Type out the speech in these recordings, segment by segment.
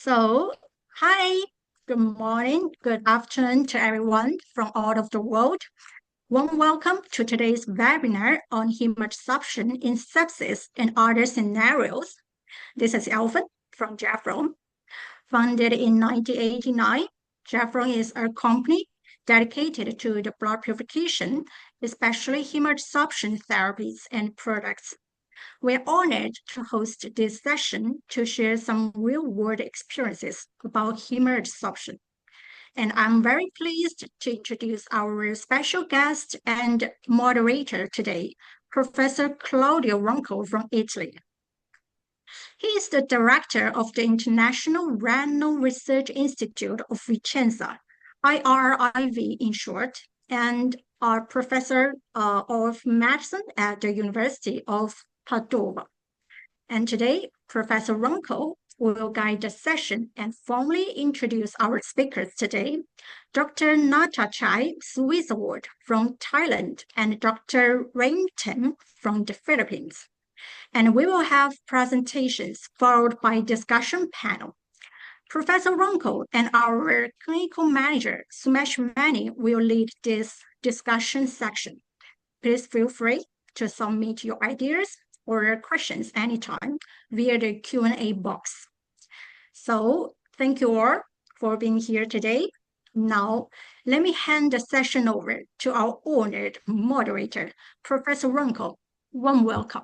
So, hi, good morning, good afternoon to everyone from all over the world. Warm welcome to today's webinar on hemoadsorption in sepsis and other scenarios. This is Alvin from Jeffron. Founded in 1989, Jeffron is a company dedicated to the blood purification, especially hemoadsorption therapies and products. We're honored to host this session to share some real-world experiences about hemoadsorption. And I'm very pleased to introduce our special guest and moderator today, Professor Claudio Ronco from Italy. He is the director of the International Renal Research Institute of Vicenza, IRIV in short, and a professor of medicine at the University of Padova. And today, Professor Ronco will guide the session and formally introduce our speakers today, Dr. Natachai Swisaward from Thailand and Dr. Rain Tim from the Philippines. And we will have presentations followed by discussion panel. Professor Ronco and our clinical manager, Sumesh Mani, will lead this discussion section. Please feel free to submit your ideas or questions anytime via the Q&A box. So thank you all for being here today. Now, let me hand the session over to our honored moderator, Professor Ronco. Warm welcome.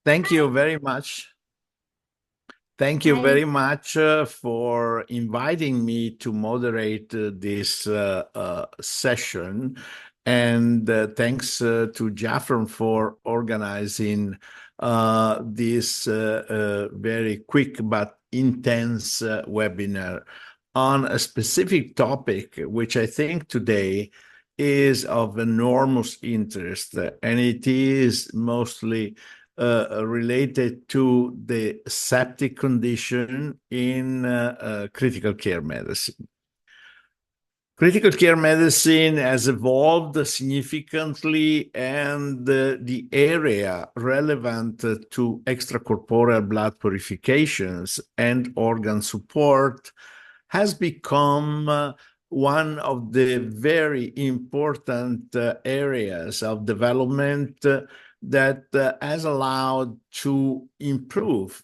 Thank you very much. Thank you very much for inviting me to moderate this session. And thanks to Jaffron for organizing this very quick but intense webinar on a specific topic, which I think today is of enormous interest, and it is mostly related to the septic condition in critical care medicine. Critical care medicine has evolved significantly, and the area relevant to extracorporeal blood purifications and organ support has become one of the very important areas of development that has allowed to improve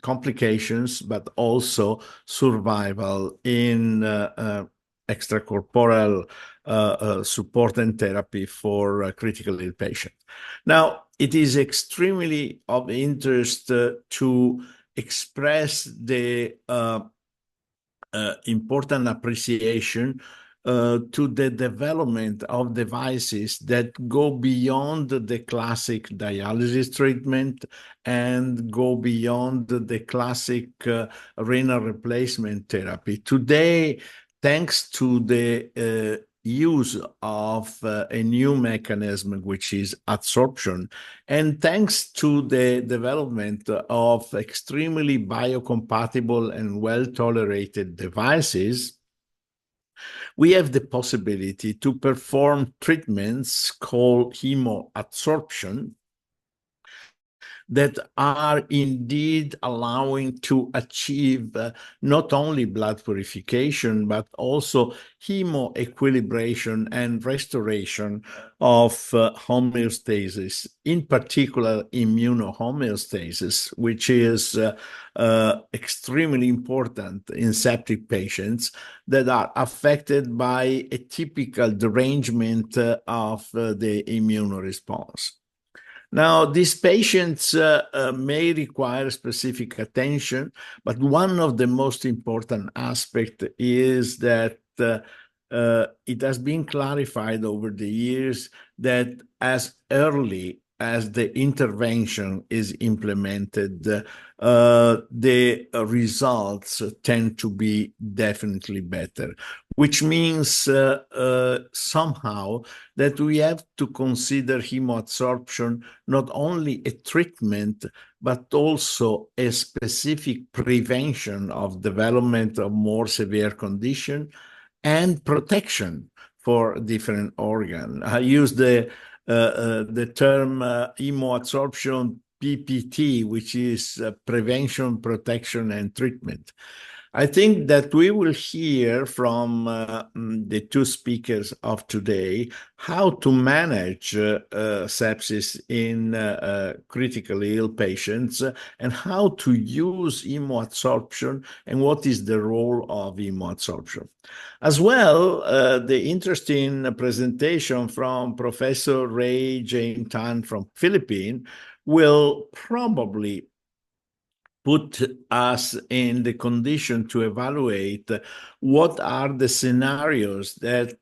complications, but also survival in extracorporeal support and therapy for critically ill patients. Now, it is extremely of interest to express the important appreciation to the development of devices that go beyond the classic dialysis treatment and go beyond the classic renal replacement therapy. Today, thanks to the use of a new mechanism, which is adsorption, and thanks to the development of extremely biocompatible and well-tolerated devices, we have the possibility to perform treatments called hemoadsorption that are indeed allowing to achieve not only blood purification, but also hemoequilibration and restoration of homeostasis, in particular immunohomeostasis, which is extremely important in septic patients that are affected by a typical derangement of the immune response. Now, these patients may require specific attention, but one of the most important aspects is that it has been clarified over the years that as early as the intervention is implemented, the results tend to be definitely better, which means somehow that we have to consider hemoadsorption not only a treatment, but also a specific prevention of development of more severe condition and protection for different organs. I use the term hemoadsorption PPT, which is prevention, protection, and treatment. I think that we will hear from the two speakers of today how to manage sepsis in critically ill patients and how to use hemoadsorption and what is the role of hemoadsorption. As well, the interesting presentation from Professor Ray Jane Tan from Philippines will probably put us in the condition to evaluate what are the scenarios that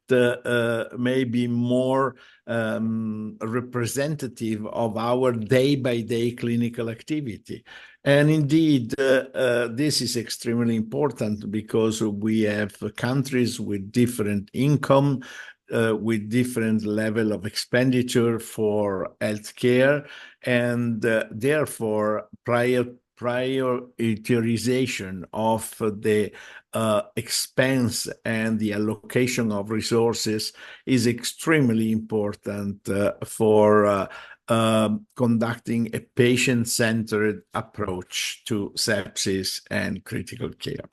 may be more representative of our day-by-day clinical activity. And indeed, this is extremely important because we have countries with different income, with different level of expenditure for healthcare, and therefore prioritization of the expense and the allocation of resources is extremely important for conducting a patient-centered approach to sepsis and critical care.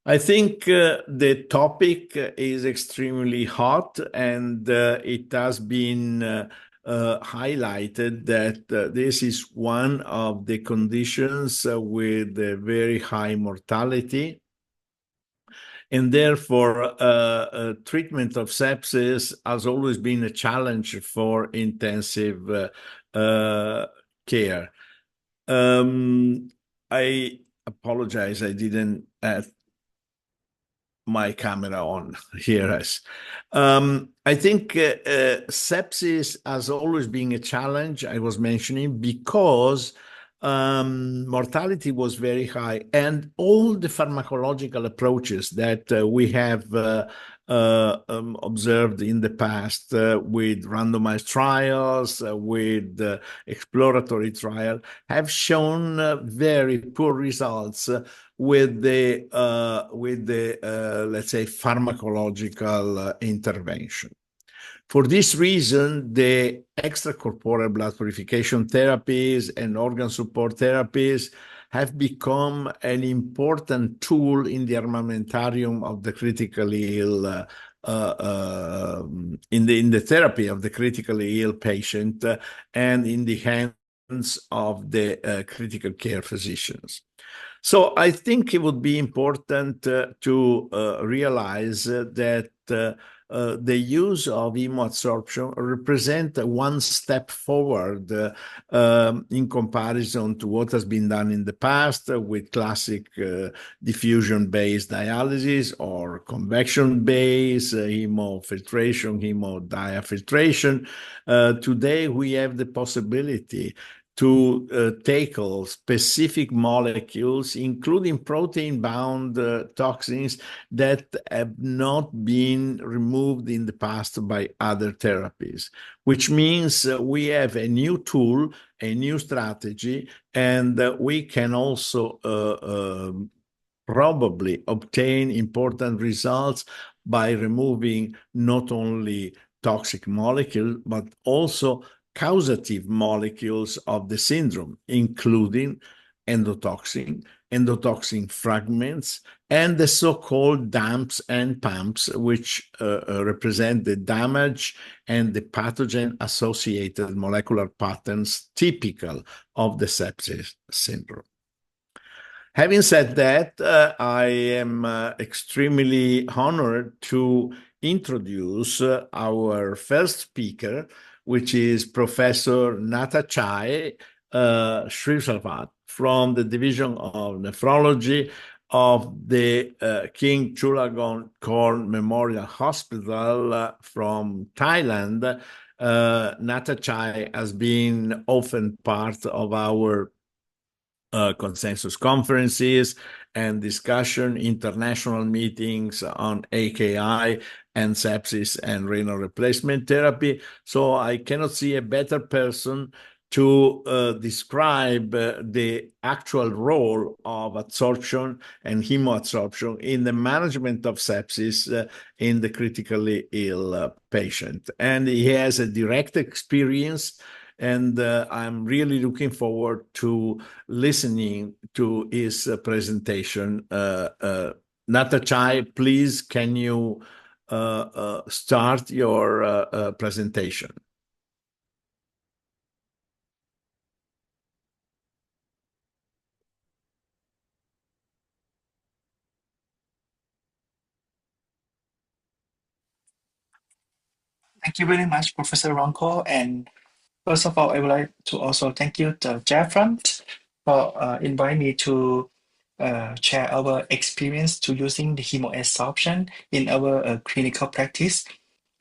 I think the topic is extremely hot, and it has been highlighted that this is one of the conditions with very high mortality. And therefore, treatment of sepsis has always been a challenge for intensive care. I apologize, I didn't have my camera on here. I think sepsis has always been a challenge, I was mentioning, because mortality was very high, and all the pharmacological approaches that we have observed in the past with randomized trials, with exploratory trial, have shown very poor results with the let's say pharmacological intervention. For this reason, the extracorporeal blood purification therapies and organ support therapies have become an important tool in the armamentarium of the critically ill, in the therapy of the critically ill patient and in the hands of the critical care physicians. So I think it would be important to realize that the use of hemoadsorption represent one step forward in comparison to what has been done in the past with classic diffusion-based dialysis or convection-based hemofiltration, hemodiafiltration. Today, we have the possibility to tackle specific molecules, including protein-bound toxins that have not been removed in the past by other therapies, which means we have a new tool, a new strategy, and we can also probably obtain important results by removing not only toxic molecules, but also causative molecules of the syndrome, including endotoxin, endotoxin fragments, and the so-called DAMPs and PAMPs, which represent the damage and the pathogen-associated molecular patterns typical of the sepsis syndrome. Having said that, I am extremely honored to introduce our first speaker, which is Professor Natachai Srisalvat from the Division of Nephrology of the King Chulalongkorn Memorial Hospital from Thailand. Natachai has been often part of our consensus conferences and discussion, international meetings on AKI and sepsis and renal replacement therapy. So I cannot see a better person to describe the actual role of adsorption and hemoadsorption in the management of sepsis in the critically ill patient. And he has a direct experience And I'm really looking forward to listening to his presentation. Natachai, please, can you start your presentation? Thank you very much, Professor Ronco. And first of all, I would like to also thank you, Jeff, for inviting me to share our experience to using the hemoadsorption in our clinical practice.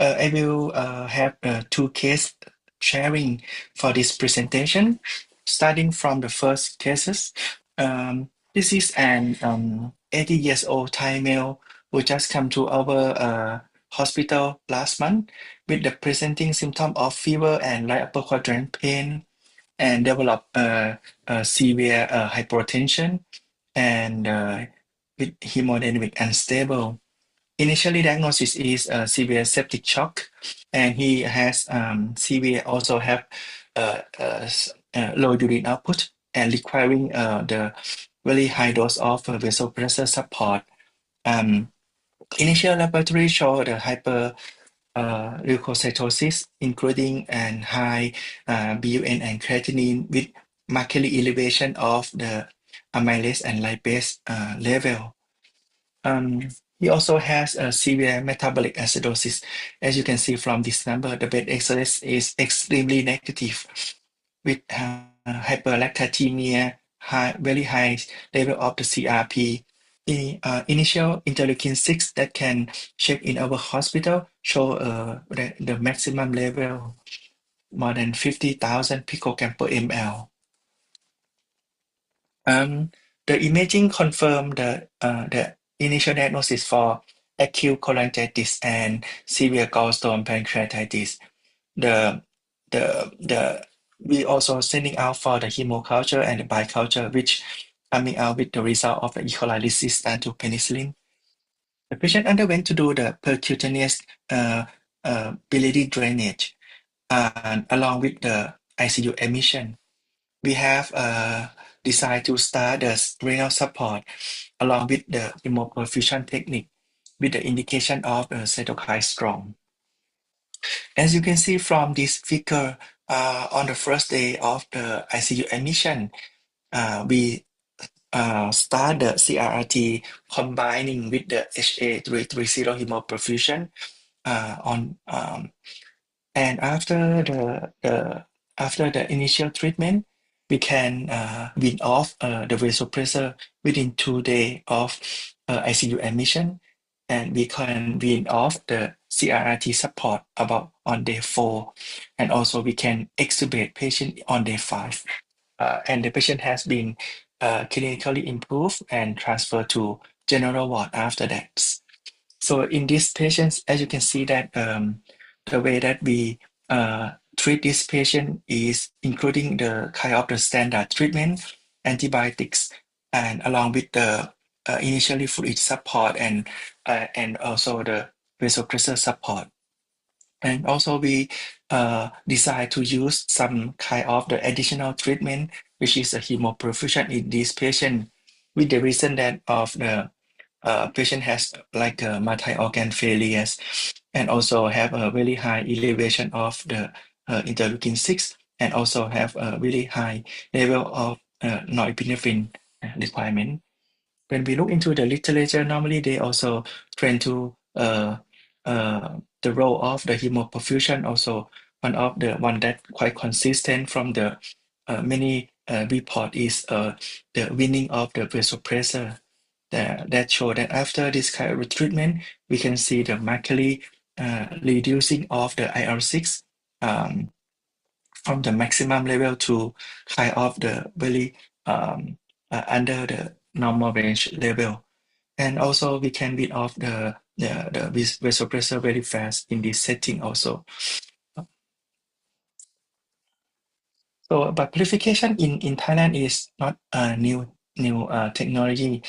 I will have two case sharing for this presentation, starting from the first cases. This is an 80 years old Thai male who just come to our hospital last month with the presenting symptom of fever and right upper quadrant pain and develop severe hypertension and with hemodynamic unstable. Initially diagnosis is severe septic shock, and he has severe also have low urine output and requiring the very high dose of vasopressor support. Initial laboratory show the hyper leukocytosis, including and high BUN and creatinine with markedly elevation of the amylase and lipase level. He also has a severe metabolic acidosis. As you can see from this number, the bed XRS is extremely negative with hyperlactatemia, very high level of the CRP. Initial interleukin 6 that can check in our hospital show the maximum level more than 50,000 picogram per ml. The imaging confirmed the initial diagnosis for acute cholangitis and severe gallstone pancreatitis. We also sending out for the hemoculture and the bioculture, which coming out with the result of the E. coli resistance to penicillin. The patient underwent to do the percutaneous biliary drainage along with the ICU admission. We have decided to start the renal support along with the hemoperfusion technique with the indication of cytokine storm. As you can see from this figure, on the first day of the ICU admission, we start the CRRT combining with the HA330 hemoperfusion and after the initial treatment, we can wean off the vasopressor within 2 days of ICU admission, and we can wean off the CRRT support about on day 4, and also we can extubate patient on day 5, and the patient has been clinically improved and transferred to general ward after that. So in these patients, as you can see that the way that we treat this patient is including the kind of the standard treatment, antibiotics, and along with the initially fluid support and also the vasopressor support. And also we decide to use some kind of the additional treatment, which is a hemoperfusion in this patient, with the reason that of the patient has like multi-organ failures and also have a really high elevation of the interleukin 6 and also have a really high level of norepinephrine requirement. When we look into the literature, normally they also trend to the role of the hemoperfusion, also one that quite consistent from the many report is the weaning of the vasopressor that show that after this kind of treatment, we can see the markedly reducing of the IL-6 from the maximum level to kind of the very under the normal range level. And also we can beat off the vasopressor very fast in this setting also. So, but purification in Thailand is not a new technology.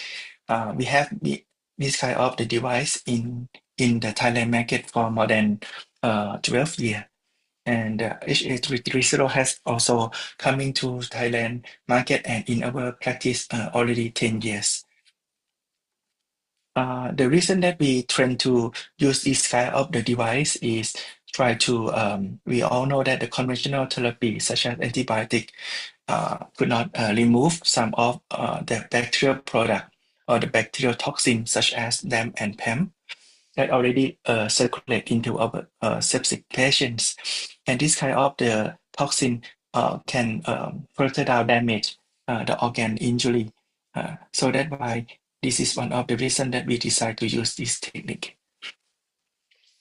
We have this kind of the device in the Thailand market for more than 12 years. And HA330 has also coming to Thailand market and in our practice already 10 years. The reason that we tend to use this kind of the device is try to, we all know that the conventional therapy such as antibiotic could not remove some of the bacterial product or the bacterial toxin such as DAM and PEM that already circulate into our septic patients. And this kind of the toxin can further down damage the organ injury. So that's why this is one of the reasons that we decide to use this technique.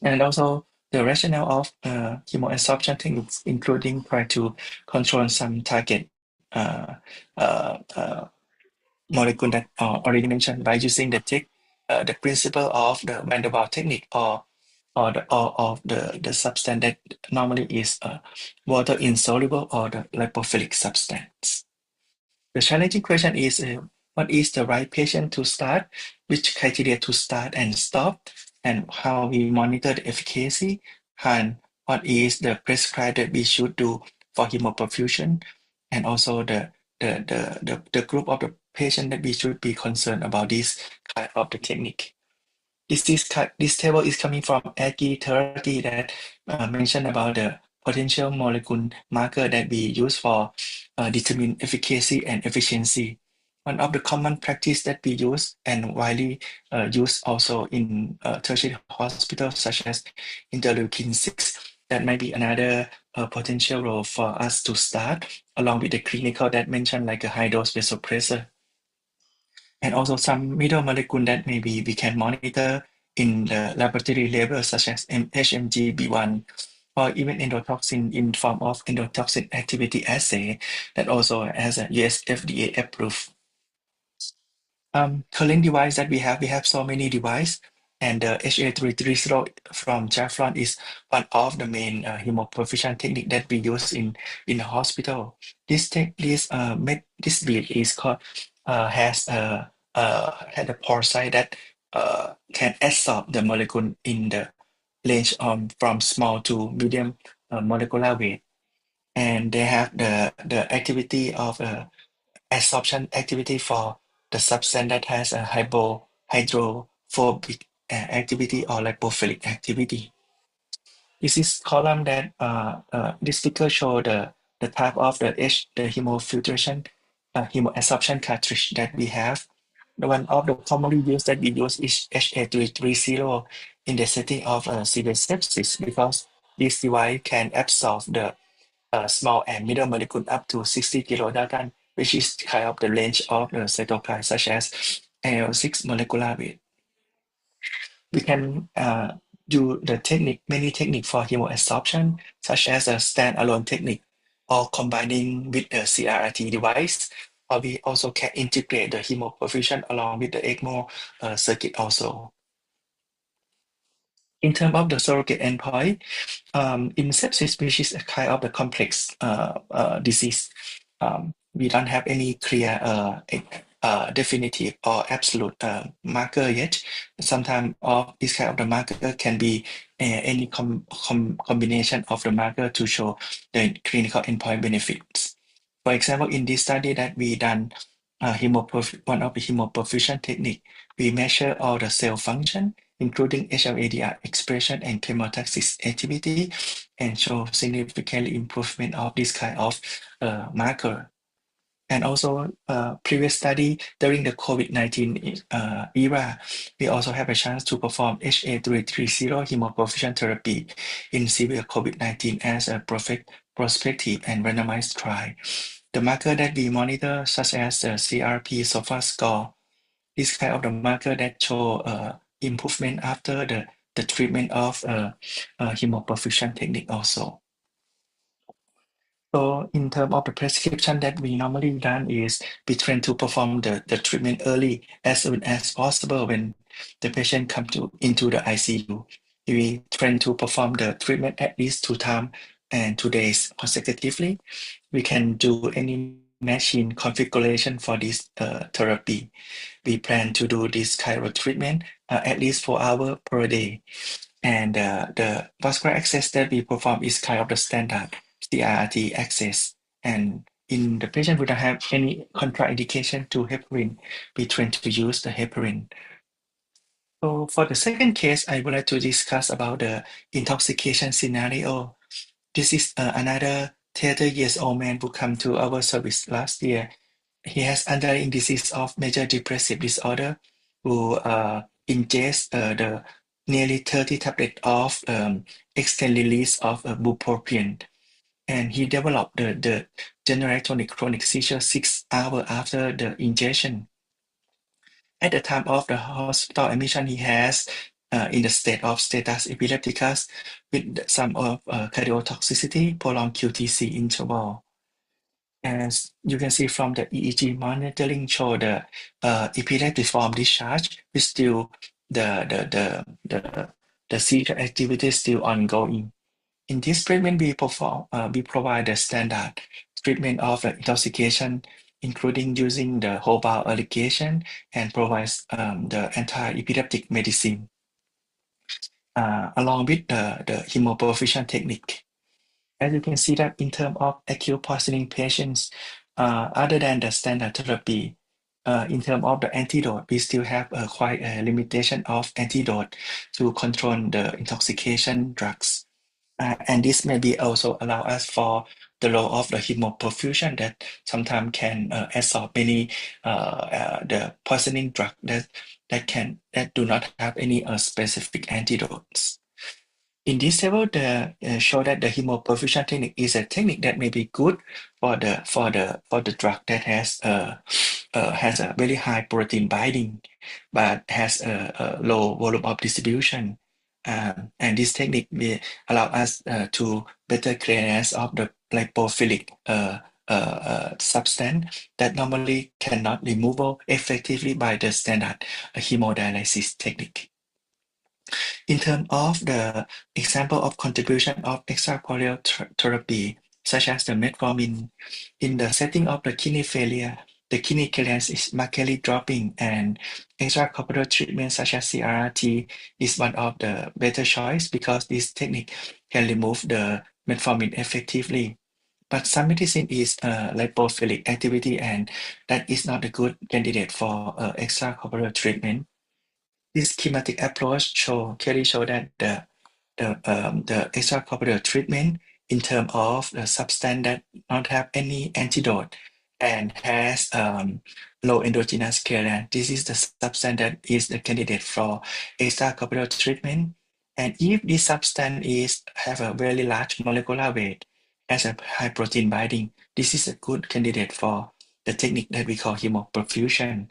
And also the rationale of hemoadsorption techniques, including try to control some target molecule that already mentioned by using the principle of the Van der Waals technique or of the substance that normally is water insoluble or the lipophilic substance. The challenging question is what is the right patient to start, which criteria to start and stop, and how we monitor the efficacy, and what is the prescribed that we should do for hemoperfusion, and also the group of the patient that we should be concerned about this kind of the technique. This table is coming from Aggie 30 that mentioned about the potential molecule marker that we use for determine efficacy and efficiency. One of the common practice that we use and widely used also in tertiary hospitals such as interleukin-6, that might be another potential role for us to start along with the clinical that mentioned like a high dose vasopressor. And also some middle molecule that maybe we can monitor in the laboratory level such as HMG-B1 or even endotoxin in form of endotoxin activity assay that also has a US FDA approved. Current device that we have so many devices, and the HA330 from Jaflon is one of the main hemoperfusion technique that we use in the hospital. This bead is called had a pore size that can absorb the molecule in the range from small to medium molecular weight, and they have the activity of adsorption activity for the substance that has a hydrophobic activity or lipophilic activity. This is column that this figure show the type of the hemofiltration hemoadsorption cartridge that we have. The one of the commonly used that we use is HA330 in the setting of severe sepsis because this device can absorb the small and middle molecule up to 60 kilodalton, which is kind of the range of the cytokine such as AL6 molecular weight. We can do the many technique for hemoadsorption, such as a standalone technique or combining with the CRRT device, or we also can integrate the hemoperfusion along with the ECMO circuit also. In terms of the surrogate endpoint, in sepsis, which is a kind of a complex disease, we don't have any clear definitive or absolute marker yet. Sometimes this kind of the marker can be any combination of the marker to show the clinical endpoint benefits. For example, in this study that we done, one of the hemoperfusion technique, we measure all the cell function, including HLA-DR expression and chemotaxis activity, and show significant improvement of this kind of marker. And also previous study during the COVID-19 era, we also have a chance to perform HA330 hemoperfusion therapy in severe COVID-19 as a prospective and randomized trial. The marker that we monitor, such as the CRP SOFA score, this kind of the marker that show improvement after the treatment of hemoperfusion technique also. So in terms of the prescription that we normally done is we try to perform the treatment early as soon as possible when the patient come into the ICU. We try to perform the treatment at least 2 times and 2 days consecutively. We can do any machine configuration for this therapy. We plan to do this kind of treatment at least 4 hours per day. And the vascular access that we perform is kind of the standard CRRT access. And in the patient who don't have any contraindication to heparin, we train to use the heparin. So for the second case, I would like to discuss about the intoxication scenario. This is another 30 years old man who come to our service last year. He has underlying disease of major depressive disorder who ingest the nearly 30 tablets of extended release of bupropion. And he developed the general tonic-clonic seizure 6 hours after the ingestion. At the time of the hospital admission, he has in the state of status epilepticus with some of cardiotoxicity, prolonged QTC interval. As you can see from the EEG monitoring show the epileptiform discharge is still the seizure activity is still ongoing. In this treatment, we provide the standard treatment of the intoxication, including using the whole bowel irrigation and provides the anti-epileptic medicine along with the hemoperfusion technique. As you can see that in terms of acute poisoning patients, other than the standard therapy, in terms of the antidote, we still have quite a limitation of antidote to control the intoxication drugs. And this maybe also allow us for the role of the hemoperfusion that sometimes can absorb many the poisoning drug that do not have any specific antidotes. In this table, show that the hemoperfusion technique is a technique that may be good for the drug that has a very high protein binding, but has a low volume of distribution. And this technique will allow us to better clearance of the lipophilic substance that normally cannot removable effectively by the standard hemodialysis technique. In terms of the example of contribution of extracorporeal therapy, such as the metformin, in the setting of the kidney failure, the kidney clearance is markedly dropping, and extracorporeal treatment such as CRRT is one of the better choice because this technique can remove the metformin effectively. But some medicine is lipophilic activity, and that is not a good candidate for extracorporeal treatment. This schematic approach clearly show that the extracorporeal treatment in terms of the substance that not have any antidote and has low endogenous clearance. This is the substance that is the candidate for extracorporeal treatment. And if this substance have a very large molecular weight, has a high protein binding, this is a good candidate for the technique that we call hemoperfusion.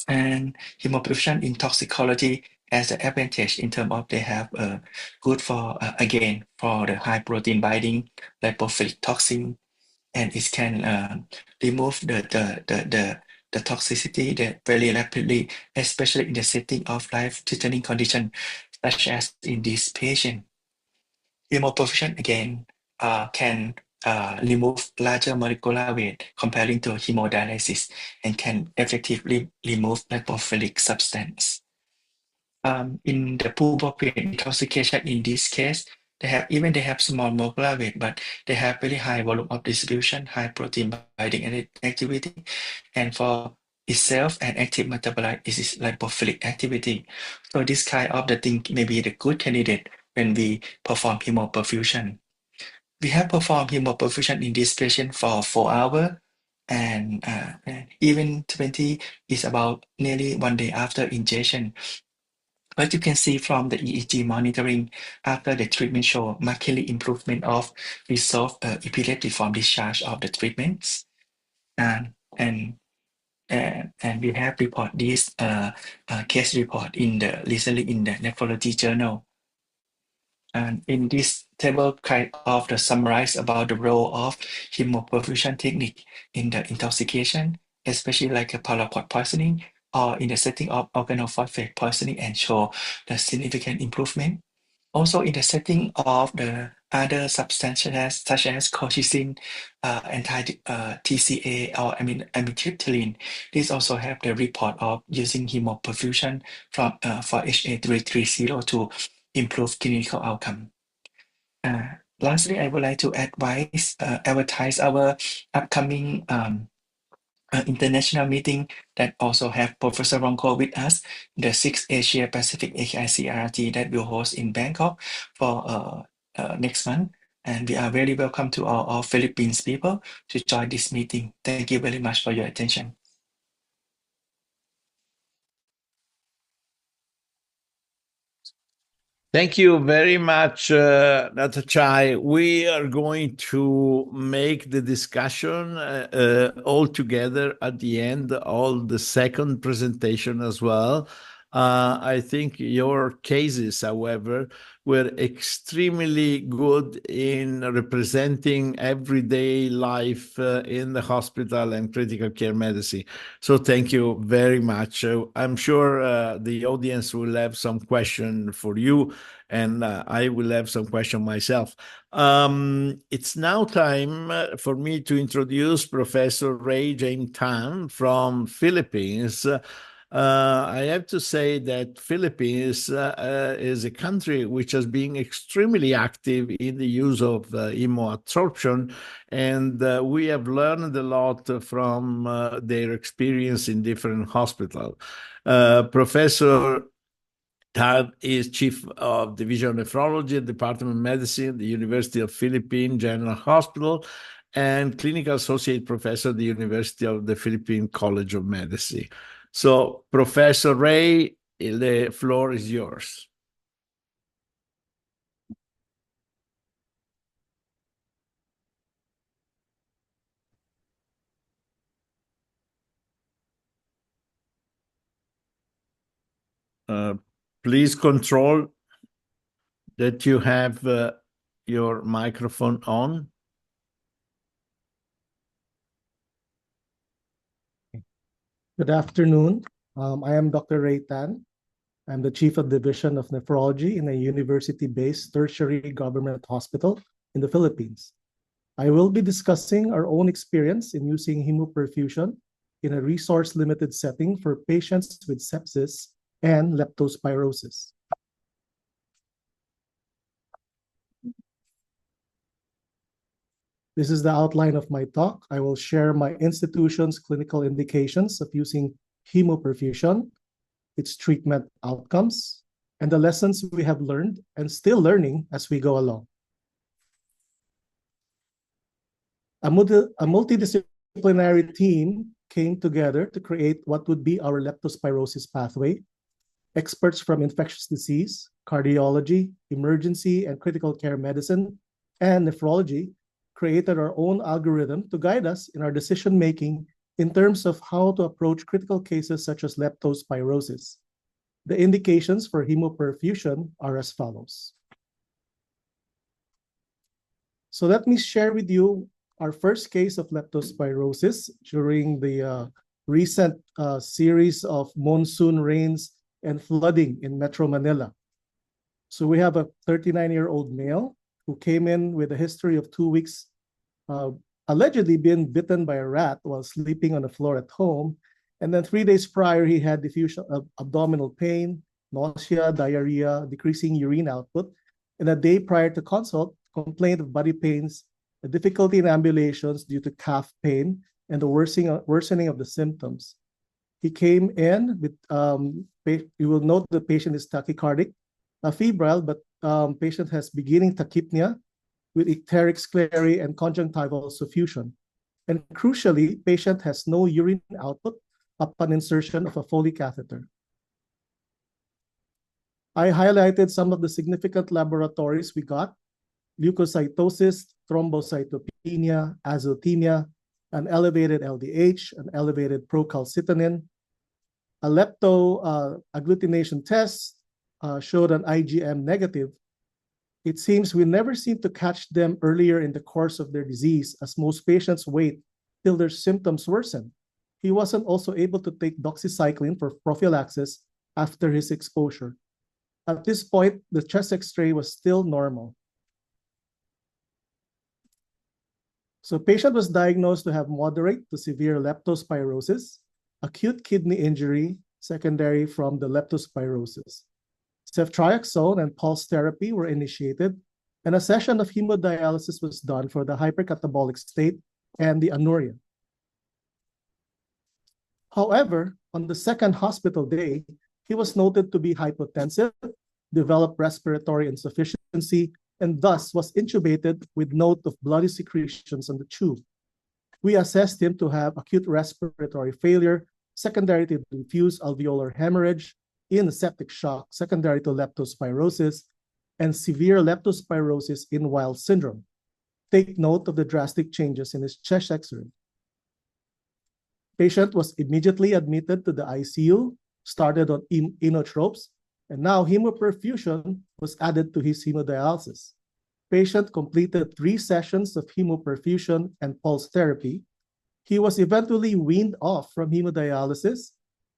And hemoperfusion in toxicology has an advantage in terms of they have good for again for the high protein binding lipophilic toxin, and it can remove the toxicity that very rapidly, especially in the setting of life-threatening condition such as in this patient. Hemoperfusion again can remove larger molecular weight comparing to hemodialysis and can effectively remove lipophilic substance. In the bupropion intoxication, in this case, they have small molecular weight, but they have very high volume of distribution, high protein binding activity, and for itself an active metabolite is lipophilic activity. So this kind of the thing may be the good candidate when we perform hemoperfusion. We have performed hemoperfusion in this patient for 4 hours, and even 20 is about nearly 1 day after ingestion. But you can see from the EEG monitoring after the treatment show markedly improvement of resolved epileptiform discharge of the treatments. And we have report this case report recently in the nephrology journal. And in this table, kind of the summarize about the role of hemoperfusion technique in the intoxication, especially like a pyrrhopod poisoning or in the setting of organophosphate poisoning, and show the significant improvement. Also, in the setting of the other substances such as colchicine, anti-TCA, or amitriptyline, this also have the report of using hemoperfusion from for HA330 to improve clinical outcome. Lastly, I would like to advertise our upcoming international meeting that also have Professor Ronco with us, the 6th Asia Pacific AKICRT that will host in Bangkok for next month. And we are very welcome to all Philippines people to join this meeting. Thank you very much for your attention. Thank you very much, Dr. Chai. We are going to make the discussion all together at the end, all the second presentation as well. I think your cases, however, were extremely good in representing everyday life in the hospital and critical care medicine. So thank you very much. I'm sure the audience will have some question for you, and I will have some question myself. It's now time for me to introduce Professor Ray James Tan from Philippines. I have to say that Philippines is a country which has been extremely active in the use of hemoadsorption, and we have learned a lot from their experience in different hospitals. Professor Tan is Chief of Division of Nephrology, Department of Medicine, the University of Philippine General Hospital, and Clinical Associate Professor at the University of the Philippine College of Medicine. So, Professor Ray, the floor is yours. Please control that you have your microphone on. Good afternoon. I am Dr. Ray Tan. I'm the Chief of Division of Nephrology in a university-based tertiary government hospital in the Philippines. I will be discussing our own experience in using hemoperfusion in a resource-limited setting for patients with sepsis and leptospirosis. This is the outline of my talk. I will share my institution's clinical indications of using hemoperfusion, its treatment outcomes, and the lessons we have learned and still learning as we go along. A multidisciplinary team came together to create what would be our leptospirosis pathway. Experts from infectious disease, cardiology, emergency and critical care medicine, and nephrology created our own algorithm to guide us in our decision-making in terms of how to approach critical cases such as leptospirosis. The indications for hemoperfusion are as follows. So let me share with you our first case of leptospirosis during the recent series of monsoon rains and flooding in Metro Manila. So we have a 39-year-old male who came in with a history of 2 weeks, allegedly being bitten by a rat while sleeping on the floor at home. And then 3 days prior, he had diffusion of abdominal pain, nausea, diarrhea, decreasing urine output. And a day prior to consult, complained of body pains, a difficulty in ambulations due to calf pain, and the worsening of the symptoms. He came in with, you will note the patient is tachycardic, febrile, but patient has beginning tachypnea with icteric sclerosis and conjunctival suffusion. And crucially, patient has no urine output upon insertion of a Foley catheter. I highlighted some of the significant laboratories we got: leukocytosis, thrombocytopenia, azotemia, an elevated LDH, an elevated procalcitonin. A leptoagglutination test showed an IgM negative. It seems we never seem to catch them earlier in the course of their disease, as most patients wait till their symptoms worsen. He wasn't also able to take doxycycline for prophylaxis after his exposure. At this point, the chest X-ray was still normal. So patient was diagnosed to have moderate to severe leptospirosis, acute kidney injury secondary from the leptospirosis. Ceftriaxone and pulse therapy were initiated, and a session of hemodialysis was done for the hypercatabolic state and the anuria. However, on the second hospital day, he was noted to be hypotensive, developed respiratory insufficiency, and thus was intubated with note of bloody secretions on the tube. We assessed him to have acute respiratory failure, secondary to diffuse alveolar hemorrhage, in septic shock, secondary to leptospirosis, and severe leptospirosis in Weill syndrome. Take note of the drastic changes in his chest X-ray. Patient was immediately admitted to the ICU, started on inotropes, and now hemoperfusion was added to his hemodialysis. Patient completed 3 sessions of hemoperfusion and pulse therapy. He was eventually weaned off from hemodialysis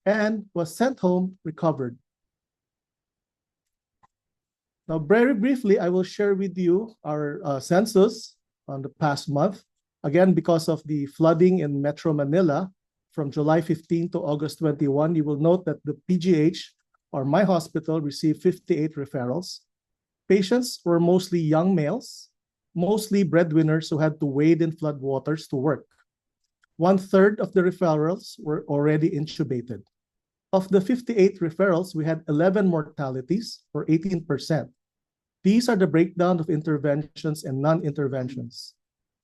and was sent home recovered. Now, very briefly, I will share with you our census on the past month. Again, because of the flooding in Metro Manila from July 15 to August 21, you will note that the PGH, or my hospital, received 58 referrals. Patients were mostly young males, mostly breadwinners who had to wade in floodwaters to work. 1/3 of the referrals were already intubated. Of the 58 referrals, we had 11 mortalities, or 18%. These are the breakdown of interventions and non-interventions.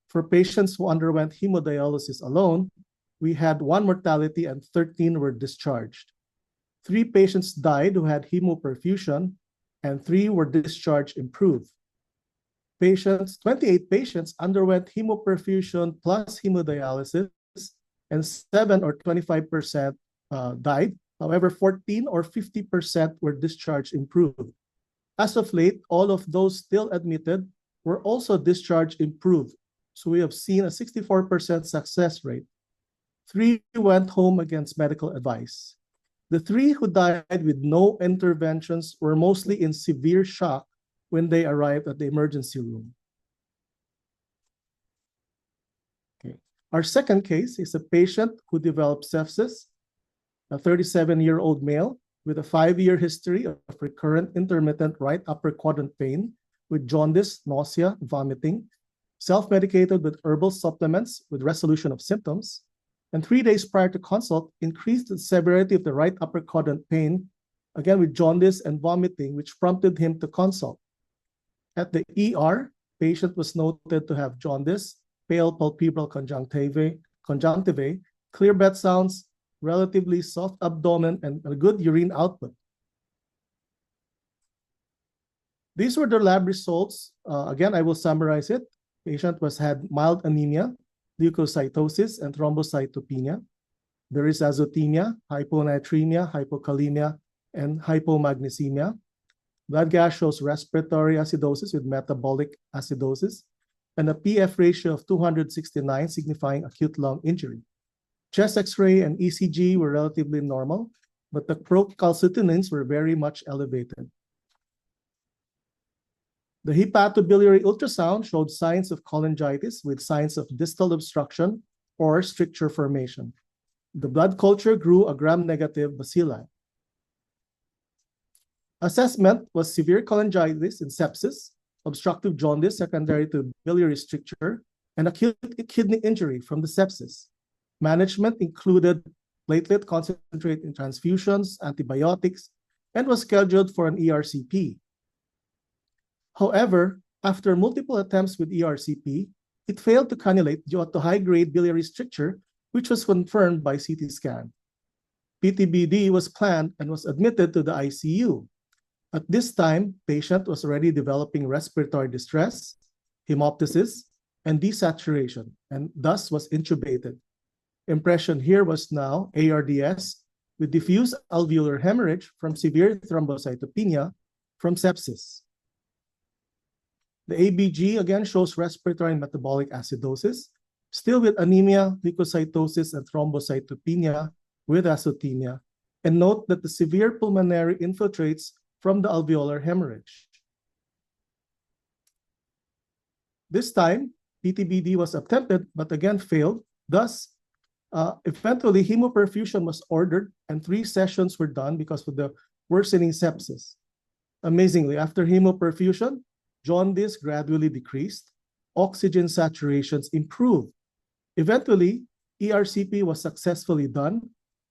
For patients who underwent hemodialysis alone, we had 1 mortality and 13 were discharged. 3 patients died who had hemoperfusion, and 3 were discharged improved. 28 patients underwent hemoperfusion plus hemodialysis, and 7 or 25% died. However, 14 or 50% were discharged improved. As of late, all of those still admitted were also discharged improved. So we have seen a 64% success rate. 3 went home against medical advice. The 3 who died with no interventions were mostly in severe shock when they arrived at the emergency room. Okay. Our second case is a patient who developed sepsis, a 37-year-old male with a 5-year history of recurrent intermittent right upper quadrant pain with jaundice, nausea, vomiting, self-medicated with herbal supplements with resolution of symptoms, and 3 days prior to consult, increased the severity of the right upper quadrant pain, again with jaundice and vomiting, which prompted him to consult. At the ER, patient was noted to have jaundice, pale palpebral conjunctivae, clear breath sounds, relatively soft abdomen, and a good urine output. These were the lab results. Again, I will summarize it. Patient had mild anemia, leukocytosis, and thrombocytopenia. There is azotemia, hyponatremia, hypokalemia, and hypomagnesemia. Blood gas shows respiratory acidosis with metabolic acidosis, and a PF ratio of 269, signifying acute lung injury. Chest X-ray and ECG were relatively normal, but the procalcitonins were very much elevated. The hepatobiliary ultrasound showed signs of cholangitis with signs of distal obstruction or stricture formation. The blood culture grew a gram-negative bacilli. Assessment was severe cholangitis and sepsis, obstructive jaundice secondary to biliary stricture, and acute kidney injury from the sepsis. Management included platelet concentrate in transfusions, antibiotics, and was scheduled for an ERCP. However, after multiple attempts with ERCP, it failed to cannulate due to high-grade biliary stricture, which was confirmed by CT scan. PTBD was planned and was admitted to the ICU. At this time, patient was already developing respiratory distress, hemoptysis, and desaturation, and thus was intubated. Impression here was now ARDS with diffuse alveolar hemorrhage from severe thrombocytopenia from sepsis. The ABG again shows respiratory and metabolic acidosis, still with anemia, leukocytosis, and thrombocytopenia with azotemia. And note that the severe pulmonary infiltrates from the alveolar hemorrhage. This time, PTBD was attempted, but again failed. Thus, eventually, hemoperfusion was ordered and 3 sessions were done because of the worsening sepsis. Amazingly, after hemoperfusion, jaundice gradually decreased, oxygen saturations improved. Eventually, ERCP was successfully done.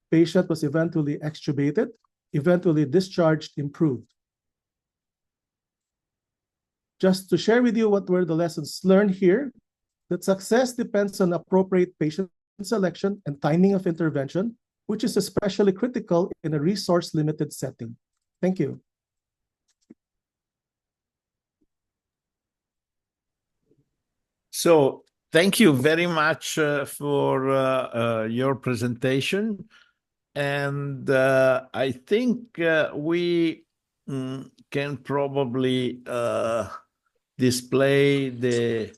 Patient was eventually extubated, eventually discharged, improved. Just to share with you what were the lessons learned here, that success depends on appropriate patient selection and timing of intervention, which is especially critical in a resource-limited setting. Thank you. So thank you very much for your presentation. And I think we can probably display the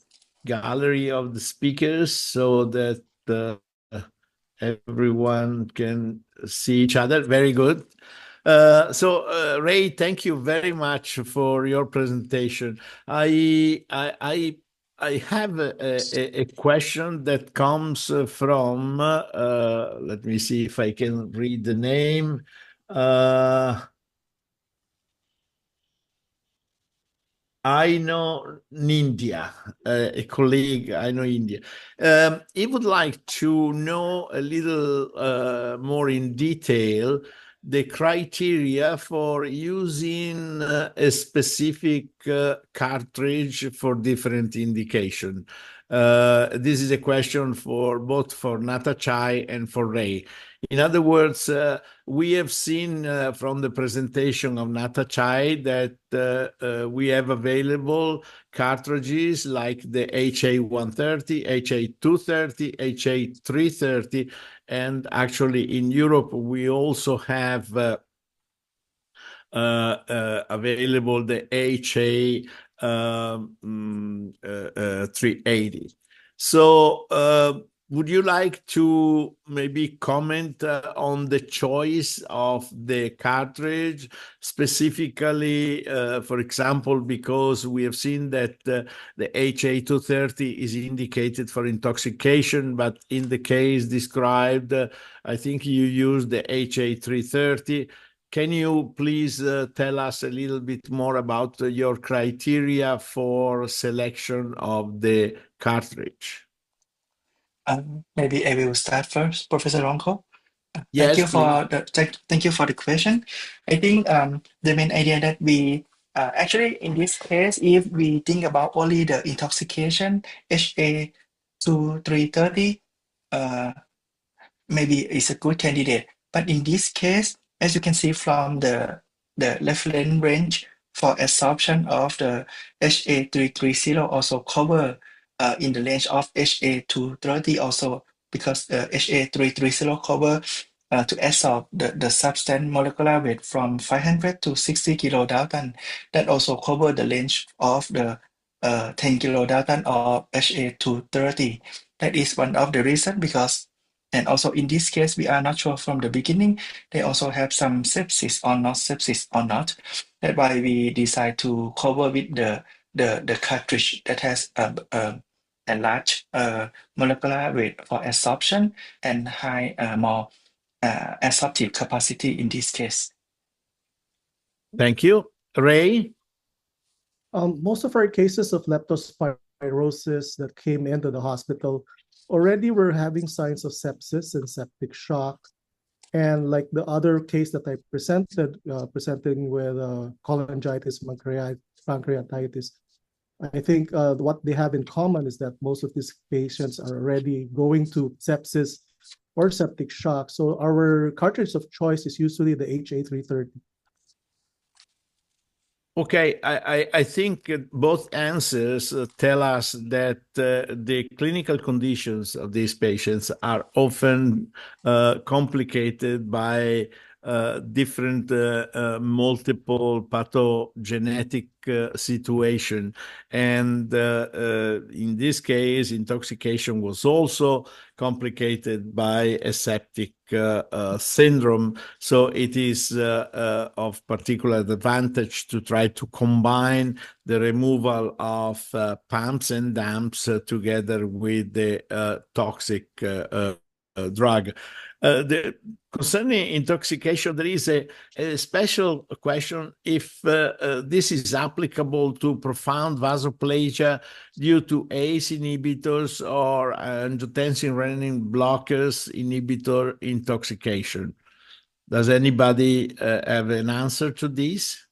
gallery of the speakers so that everyone can see each other. Very good. So Ray, thank you very much for your presentation. I have a question that comes from, let me see if I can read the name. I know India, a colleague, I know India. He would like to know a little more in detail the criteria for using a specific cartridge for different indication. This is a question for both for Natachai and for Ray. In other words, we have seen from the presentation of Natachai that we have available cartridges like the HA130, HA230, HA330, and actually in Europe we also have available the HA 380. So would you like to maybe comment on the choice of the cartridge, specifically, for example, because we have seen that the HA230 is indicated for intoxication, but in the case described, I think you used the HA330. Can you please tell us a little bit more about your criteria for selection of the cartridge? Maybe I will start first, Professor Ronco. Yes, Thank you for the question. I think the main idea that we actually in this case, if we think about only the intoxication, HA2330 maybe is a good candidate. But in this case, as you can see from the reference range for absorption of the HA330 also cover in the range of HA230 also, because HA330 cover to absorb the substance molecular weight from 500 to 60 kilodalton. That also cover the range of the 10 kilodalton or HA230. That is one of the reasons, because and also in this case, we are not sure from the beginning. They also have some sepsis or not sepsis or not. That's why we decide to cover with the cartridge that has a large molecular weight for absorption and high more absorptive capacity in this case. Thank you. Ray? Most of our cases of leptospirosis that came into the hospital already were having signs of sepsis and septic shock. And like the other case that I presented, presenting with cholangitis, pancreatitis, I think what they have in common is that most of these patients are already going to sepsis or septic shock. So our cartridge of choice is usually the HA330. Okay, I think both answers tell us that the clinical conditions of these patients are often complicated by different multiple pathogenetic situation. And in this case, intoxication was also complicated by a septic syndrome. So it is of particular advantage to try to combine the removal of pumps and dumps together with the toxic drug. Concerning intoxication, there is a special question if this is applicable to profound vasoplasia due to ACE inhibitors or angiotensin-renin blockers inhibitor intoxication. Does anybody have an answer to this?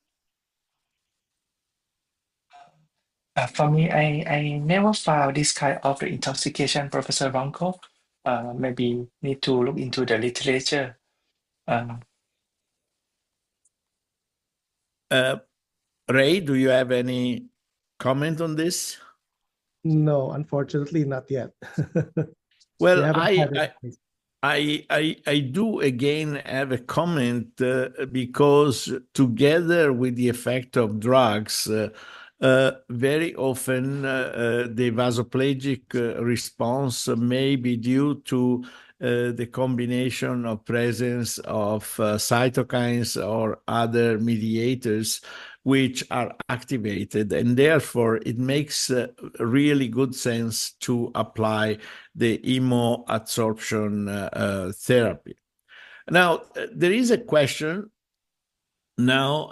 For me, I never found this kind of the intoxication, Professor Ronco. Maybe need to look into the literature. Ray, do you have any comment on this? No, unfortunately, not yet. Well, We I do again have a comment because together with the effect of drugs, very often the vasoplegic response may be due to the combination of presence of cytokines or other mediators which are activated, and therefore it makes really good sense to apply the hemoadsorption therapy. Now, there is a question now,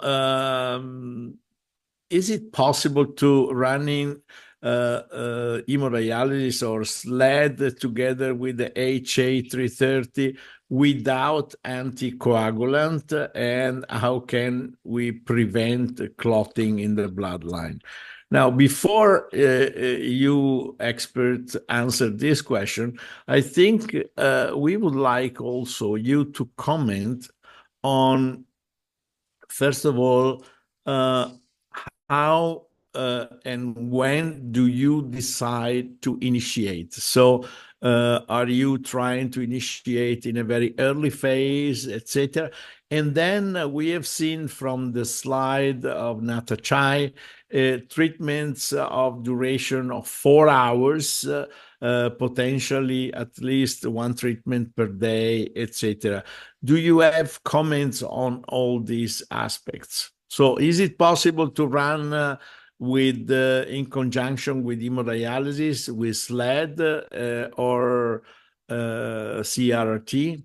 is it possible to running hemodialysis or SLED together with the HA330 without anticoagulant, and how can we prevent clotting in the bloodline? Now, before you experts answer this question, I think we would like also you to comment on, first of all, how and when do you decide to initiate? So are you trying to initiate in a very early phase, etc.? And then we have seen from the slide of Natachai treatments of duration of 4 hours, potentially at least one treatment per day, etc. Do you have comments on all these aspects? So is it possible to run with in conjunction with hemodialysis, with SLED or CRT?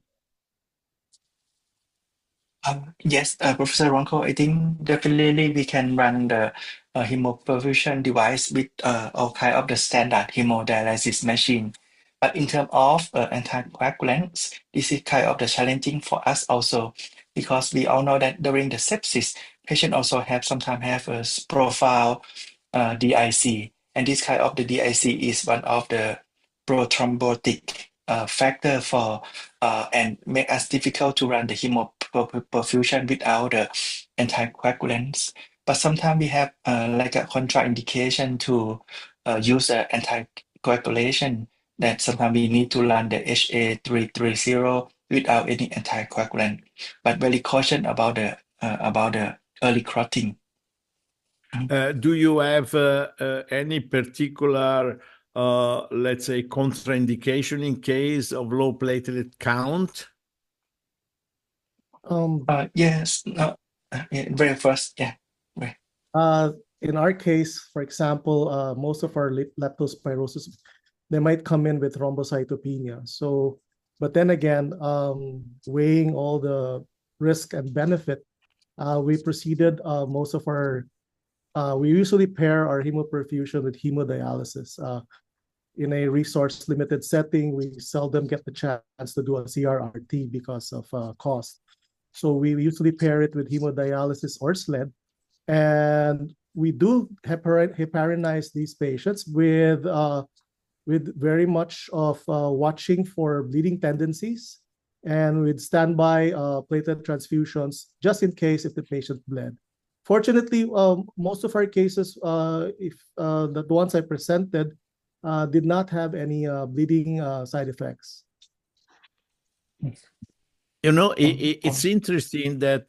Yes, Professor Ronco, I think definitely we can run the hemoperfusion device with all kind of the standard hemodialysis machine. But in terms of anticoagulants, this is kind of the challenging for us also, because we all know that during the sepsis, patient also sometimes have a profile DIC, and this kind of the DIC is one of the prothrombotic factor for and make us difficult to run the hemoperfusion without the anticoagulants. But sometimes we have like a contraindication to use anticoagulation, that sometimes we need to run the HA330 without any anticoagulant, but very caution about the early clotting. Do you have any particular, let's say, contraindication in case of low platelet count? Yes, no, very first, yeah. Right. In our case, for example, most of our leptospirosis, they might come in with thrombocytopenia. So, but then again, weighing all the risk and benefit, we proceeded most of our, we usually pair our hemoperfusion with hemodialysis. In a resource-limited setting, we seldom get the chance to do a CRRT because of cost. So we usually pair it with hemodialysis or SLED, and we do heparinize these patients with very much of watching for bleeding tendencies and with standby platelet transfusions just in case if the patient bled. Fortunately, most of our cases, if the ones I presented, did not have any bleeding side effects. You know, it's interesting that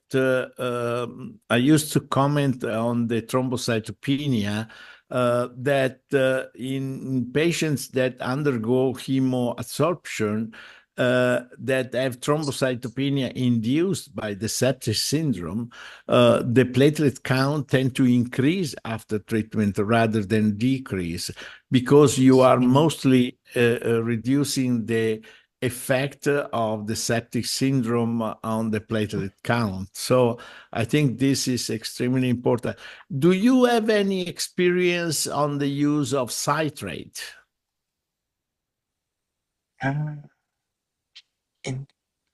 I used to comment on the thrombocytopenia that in patients that undergo hemoadsorption that have thrombocytopenia induced by the sepsis syndrome, the platelet count tend to increase after treatment rather than decrease because you are mostly reducing the effect of the septic syndrome on the platelet count. So I think this is extremely important. Do you have any experience on the use of citrate? In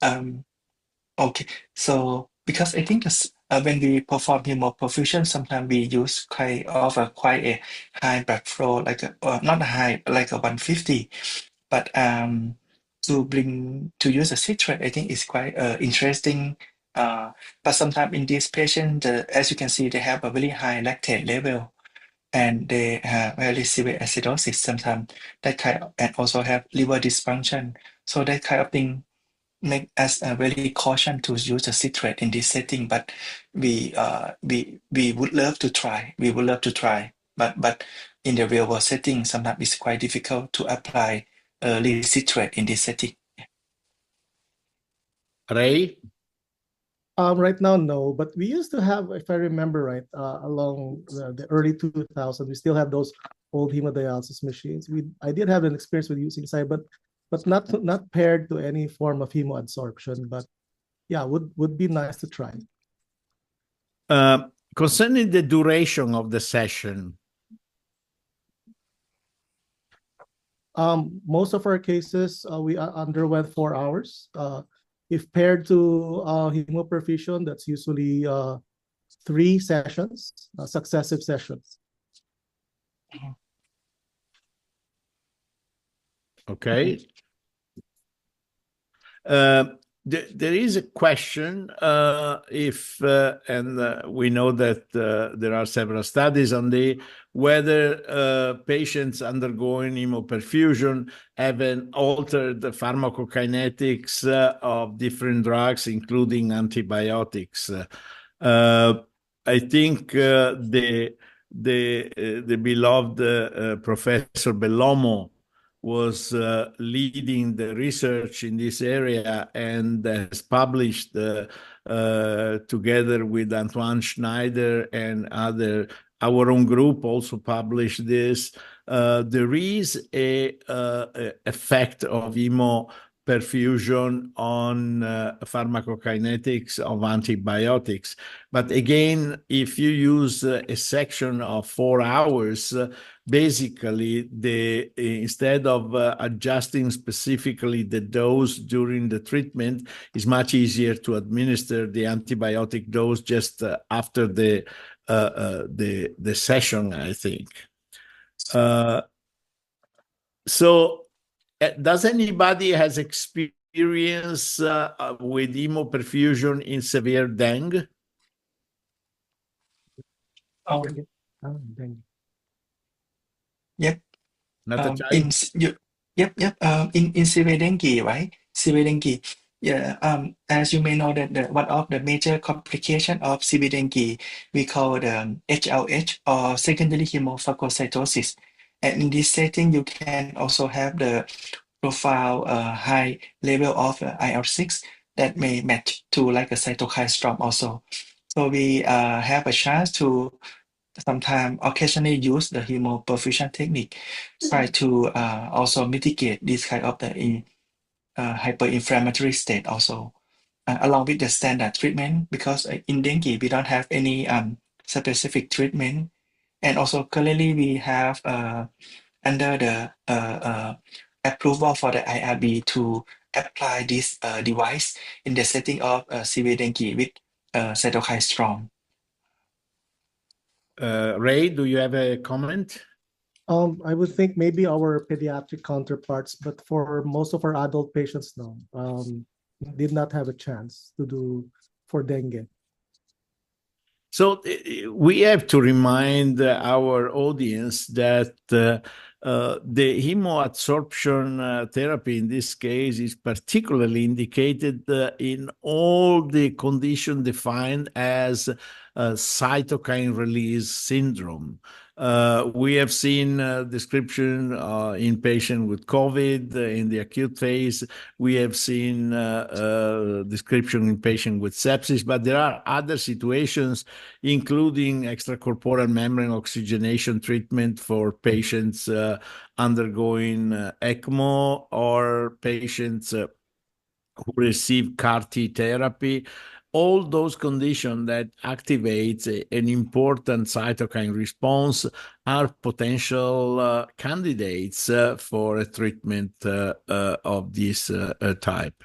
Okay, so because I think when we perform hemoperfusion, sometimes we use quite a high blood flow, like not a high, like a 150. But to use a citrate, I think is quite interesting. But sometimes in this patient, as you can see, they have a very high lactate level, and they have very severe acidosis. Sometimes that kind of, and also have liver dysfunction. So that kind of thing make us very caution to use a citrate in this setting, but we would love to try. We would love to try, but in the real world setting, sometimes it's quite difficult to apply early citrate in this setting. Ray? Right now, no, but we used to have, if I remember right, along the early 2000s, we still have those old hemodialysis machines. I did have an experience with using side, but not paired to any form of hemoadsorption. But yeah, would be nice to try. Concerning the duration of the session, most of our cases we underwent 4 hours. If paired to hemoperfusion, that's usually 3 sessions, successive sessions. okay. There is a question if, and we know that there are several studies on whether patients undergoing hemoperfusion have an altered pharmacokinetics of different drugs, including antibiotics. I think the beloved Professor Bellomo was leading the research in this area and has published together with Antoine Schneider and our own group also published this. There is a effect of hemoperfusion on pharmacokinetics of antibiotics. But again, if you use a section of 4 hours, basically instead of adjusting specifically the dose during the treatment, it's much easier to administer the antibiotic dose just after the session, I think. So does anybody has experience with hemoperfusion in severe dengue? Oh, Dengue. yep. Natasha? In severe dengue, right? Severe dengue. Yeah. As you may know that one of the major complication of severe dengue we call the HLH or secondary hemophagocytosis. And in this setting, you can also have the profile high level of IL-6 that may match to like a cytokine storm also. So we have a chance to sometimes occasionally use the hemoperfusion technique, try to also mitigate this kind of the hyperinflammatory state also, along with the standard treatment, because in dengue we don't have any specific treatment. And also currently we have under the approval for the IRB to apply this device in the setting of severe dengue with cytokine storm. Ray, do you have a comment? I would think maybe our pediatric counterparts, but for most of our adult patients, no, did not have a chance to do for dengue. So we have to remind our audience that the hemoadsorption therapy in this case is particularly indicated in all the conditions defined as cytokine release syndrome. We have seen description in patients with COVID in the acute phase. We have seen description in patients with sepsis, but there are other situations, including extracorporeal membrane oxygenation treatment for patients undergoing ECMO or patients who receive CAR-T therapy. All those conditions that activate an important cytokine response are potential candidates for a treatment of this type.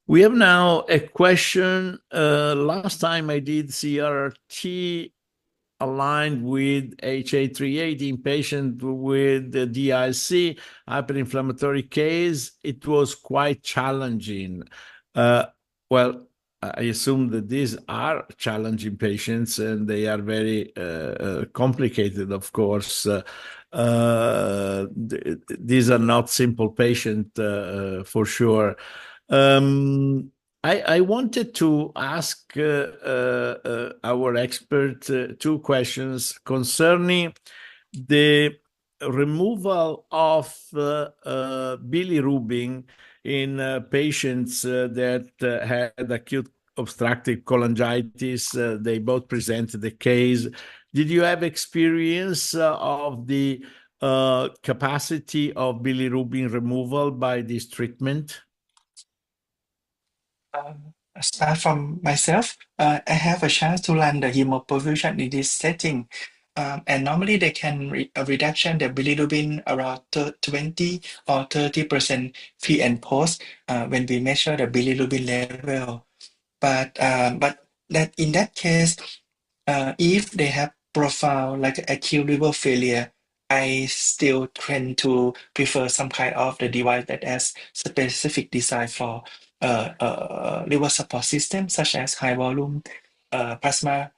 We have now a question. Last time I did CRT aligned with HA38 in patient with the DIC, hyperinflammatory case. It was quite challenging. Well, I assume that these are challenging patients and they are very complicated, of course. These are not simple patients for sure. I wanted to ask our expert two questions concerning the removal of bilirubin in patients that had acute obstructive cholangitis. They both presented the case. Did you have experience of the capacity of bilirubin removal by this treatment? Start from myself. I have a chance to run the hemoperfusion in this setting. And normally they can a reduction the bilirubin around 20 or 30% pre and post when we measure the bilirubin level. But that in that case, if they have profile like acute liver failure, I still tend to prefer some kind of the device that has specific design for liver support system, such as high volume plasma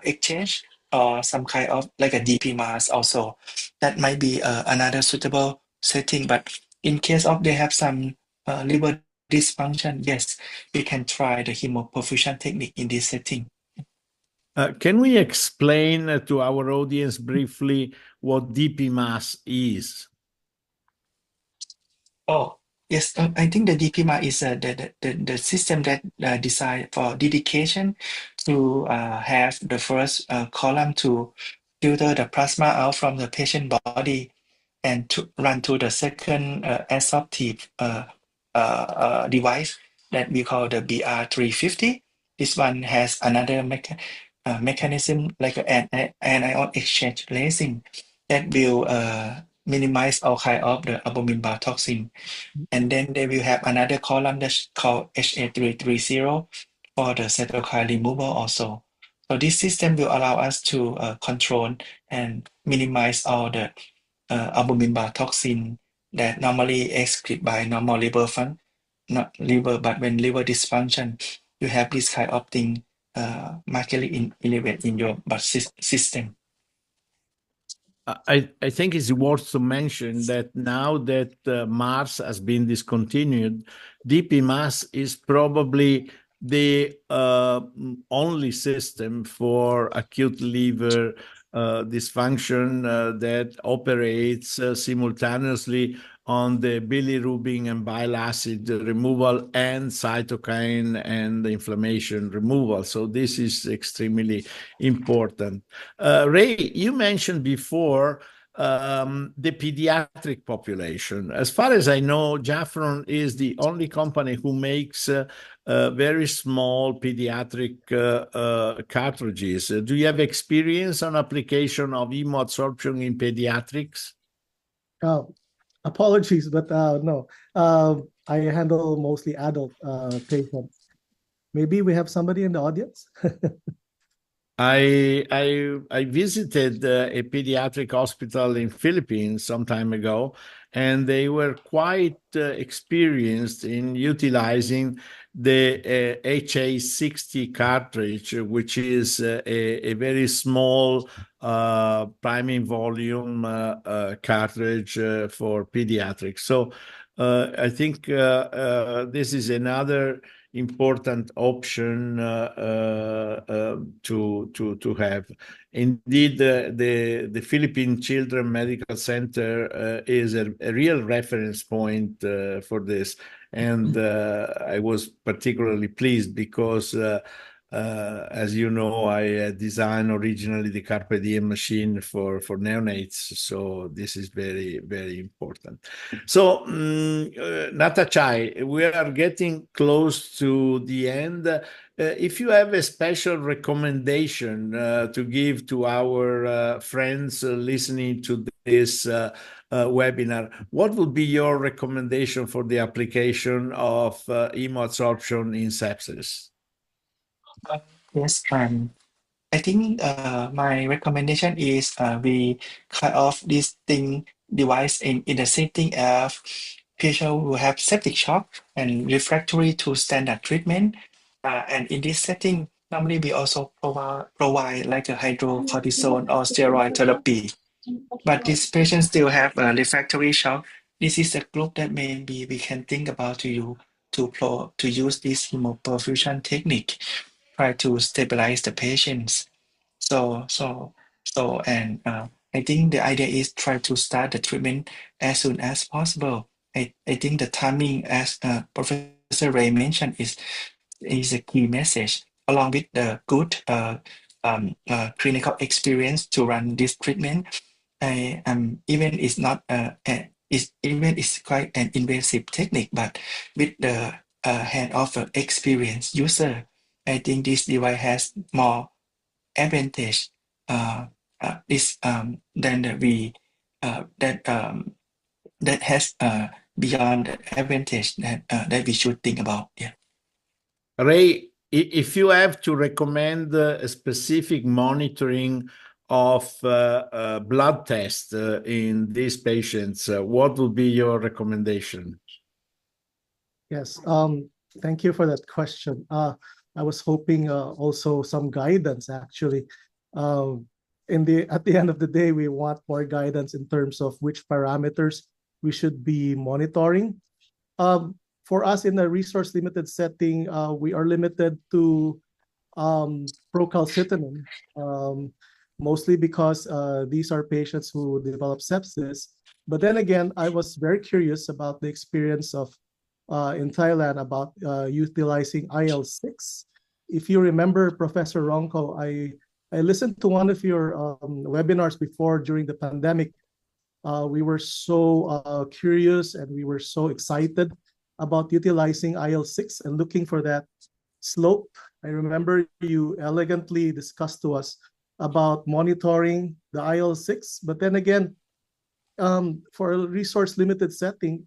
exchange, or some kind of like a DP mass also. That might be another suitable setting. But in case of they have some liver dysfunction, yes, we can try the hemoperfusion technique in this setting. Can we explain to our audience briefly what DP mass is? Oh, yes. I think the DPMA is the system that designed for dedication to have the first column to filter the plasma out from the patient body and to run to the second adsorptive device that we call the BR350. This one has another mechanism like an anion exchange lacing that will minimize all kind of the albumin bar toxin. And then they will have another column that's called HA330 for the cytokine removal also. So this system will allow us to control and minimize all the albumin bar toxin that normally excreted by normal liver fun, not liver, but when liver dysfunction, you have this kind of thing markedly elevate in your blood system. I think it's worth to mention that now that MARS has been discontinued, DP mass is probably the only system for acute liver dysfunction that operates simultaneously on the bilirubin and bile acid removal and cytokine and inflammation removal. So this is extremely important. Ray, you mentioned before the pediatric population. As far as I know, Jaffron is the only company who makes very small pediatric cartridges. Do you have experience on application of hemoadsorption in pediatrics? Apologies, but no. I handle mostly adult patients. Maybe we have somebody in the audience. I visited a pediatric hospital in Philippines some time ago, and they were quite experienced in utilizing the HA60 cartridge, which is a very small priming volume cartridge for pediatrics. So I think this is another important option to have. Indeed, the Philippine Children Medical Center is a real reference point for this. And I was particularly pleased because as you know, I designed originally the Carpe Diem machine for neonates. So this is very, very important. So, Natachai, we are getting close to the end. If you have a special recommendation to give to our friends listening to this webinar, what would be your recommendation for the application of hemoadsorption in sepsis? Yes, I think my recommendation is we cut off this device in the setting of patients who have septic shock and refractory to standard treatment. And in this setting, normally we also provide like a hydrocortisone or steroid therapy. But these patients still have refractory shock. This is a group that maybe we can think about to use this hemoperfusion technique, try to stabilize the patients. And I think the idea is try to start the treatment as soon as possible. I think the timing, as Professor Ray mentioned, is a key message, along with the good clinical experience to run this treatment. Even it's not even it's quite an invasive technique, but with the hand of an experienced user, I think this device has more advantage than that has beyond the advantage that we should think about. Yeah. Ray, if you have to recommend a specific monitoring of blood tests in these patients, what would be your recommendation? Yes, thank you for that question. I was hoping also some guidance actually. At the end of the day, we want more guidance in terms of which parameters we should be monitoring. For us in a resource limited setting, we are limited to procalcitonin, mostly because these are patients who develop sepsis. But then again, I was very curious about the experience of in Thailand about utilizing IL-6. If you remember, Professor Ronco, I listened to one of your webinars before during the pandemic. We were so curious and we were so excited about utilizing IL-6 and looking for that slope. I remember you elegantly discussed to us about monitoring the IL-6, but then again, for a resource limited setting,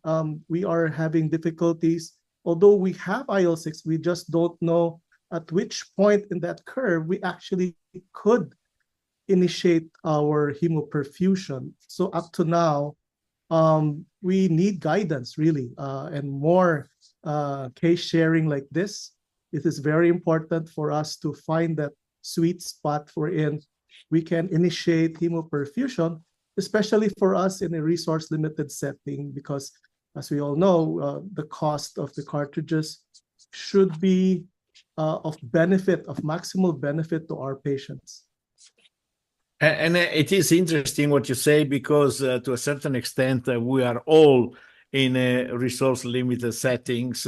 we are having difficulties. Although we have IL-6, we just don't know at which point in that curve we actually could initiate our hemoperfusion. So up to now, we need guidance really, and more case sharing like this. It is very important for us to find that sweet spot wherein we can initiate hemoperfusion, especially for us in a resource limited setting, because as we all know, the cost of the cartridges should be of maximal benefit to our patients. And it is interesting what you say, because to a certain extent, we are all in a resource limited settings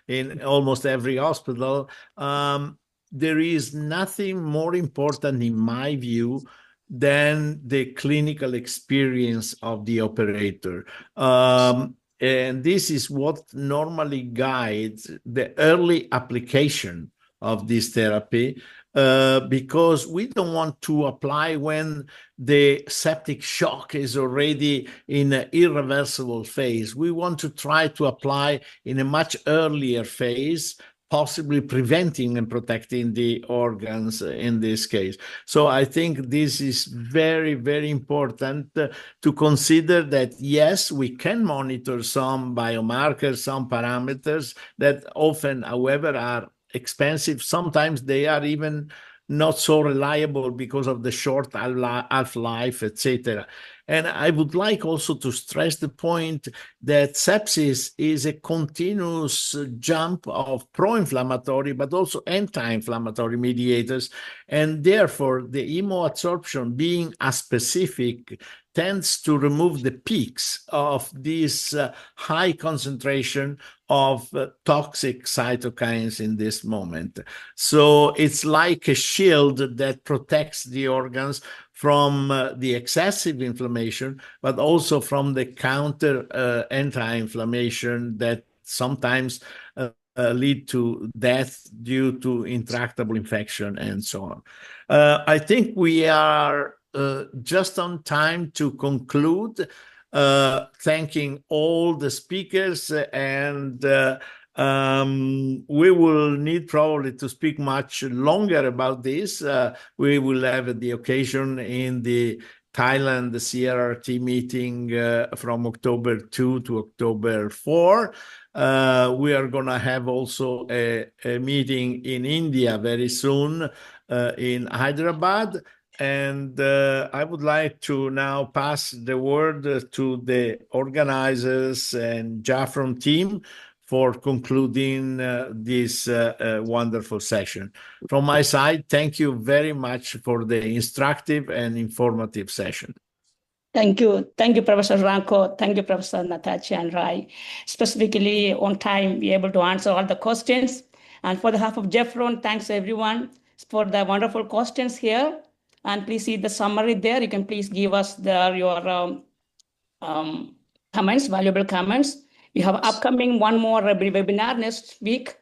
in almost every hospital. There is nothing more important, in my view, than the clinical experience of the operator. And this is what normally guides the early application of this therapy, because we don't want to apply when the septic shock is already in an irreversible phase. We want to try to apply in a much earlier phase, possibly preventing and protecting the organs in this case. So I think this is very, very important to consider that, yes, we can monitor some biomarkers, some parameters that often, however, are expensive. Sometimes they are even not so reliable because of the short half-life, etc. And I would like also to stress the point that sepsis is a continuous jump of pro-inflammatory, but also anti-inflammatory mediators. And therefore, the hemoadsorption, being aspecific, tends to remove the peaks of this high concentration of toxic cytokines in this moment. So it's like a shield that protects the organs from the excessive inflammation, but also from the counter anti-inflammation that sometimes lead to death due to intractable infection and so on. I think we are just on time to conclude, thanking all the speakers, and we will need probably to speak much longer about this. We will have the occasion in the Thailand, the CRRT meeting from October 2 to October 4. We are going to have also a meeting in India very soon in Hyderabad. And I would like to now pass the word to the organizers and JAFRON team for concluding this wonderful session. From my side, thank you very much for the instructive and informative session. Thank you, Professor Ranko. Thank you, Professor Natacha and Rai. Specifically on time, be able to answer all the questions. And for the half of JAFRON, thanks everyone for the wonderful questions here. And please see the summary there. You can please give us your comments, valuable comments. We have upcoming one more webinar next week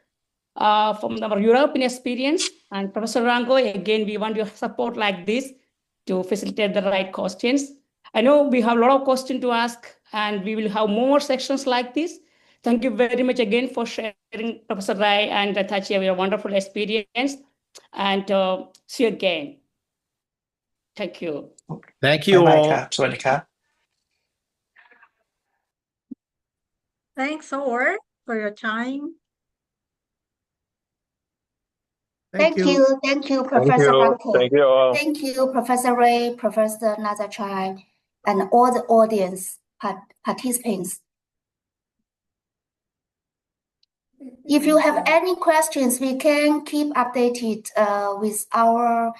from our European experience. And Professor Ranko, again, we want your support like this to facilitate the right questions. I know we have a lot of questions to ask, and we will have more sections like this. Thank you very much again for sharing, Professor Rai and Natacha, your wonderful experience. And see you again. Thank you. Thank you all. ครับสวัสดีครับ Thanks all for your time. Thank you. Thank you, Professor Ranko. Thank you all. Thank you, Professor Ray, Professor Nazarchai, and all the audience participants. If you have any questions, we can keep updated with our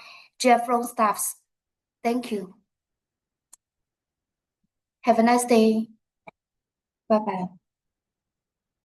JAFRON staffs. Thank you. Have a nice day. Bye-bye.